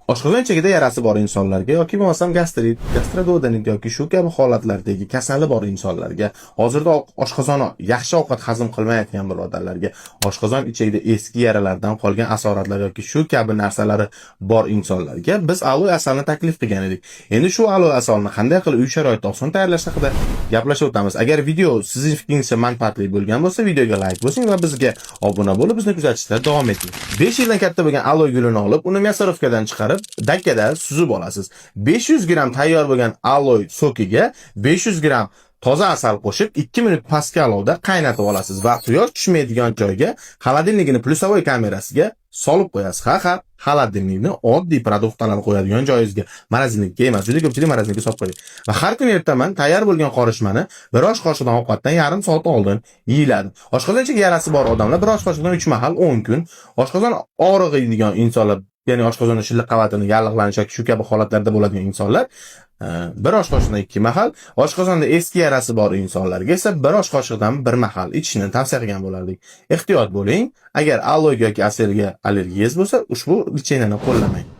Oshqozon ichagida yarasi bor insonlarga yoki bo'lmasam gastrit, gastroduodenit yoki shu kabi holatlardagi kasali bor insonlarga, hozirda oshqozoni yaxshi ovqat hazm qilmayotgan birodarlarga, oshqozon ichagida eski yaralardan qolgan asoratlar yoki shu kabi narsalari bor insonlarga biz aloe asalni taklif qilgan edik. Endi shu aloe asalni qanday qilib uy sharoitida oson tayyorlash haqida gaplashib o'tamiz. Agar video sizning fikringizcha manfaatli bo'lgan bo'lsa, videoga like bosing va bizga obuna bo'lib, bizni kuzatishda davom eting. 5 yildan katta bo'lgan aloe gulini olib, uni мясоровкаdan chiqarib dakkada suzib olasiz. 500 gram tayyor bo'lgan aloe sokiga 500 gram toza asal qo'shib 2 minut pastki olovda qaynatib olasiz va quyosh tushmaydigan joyga xolodilnikning plyusovoy kamerasiga solib qo'yasiz. Ha, xolodilnikni oddiy produktlarni qo'yadigan joyingizga, morozinlikka emas, juda ko'pchilik morozinlikka solib qo'yadi. Va har kuni ertaman tayyor bo'lgan qorishmani bir osh qoshiqdan ovqatdan yarim soat oldin yeyiladi. Oshqozon ichiga yarasi bor odamlar bir osh qoshiqdan 3 mahal 10 kun, oshqozon og'rig'idigan insonlar, ya'ni oshqozon shilliq qavatini yallig'lanish yoki shu kabi holatlarda bo'ladigan insonlar bir osh qoshiqdan 2 mahal, oshqozonda eski yarasi bor insonlarga esa bir osh qoshiqdan 1 mahal ichishni tavsiya qilgan bo'lardik. Ehtiyot bo'ling. Agar aloe yoki asalga allergiyangiz bo'lsa, ushbu litseniyani qo'llamang.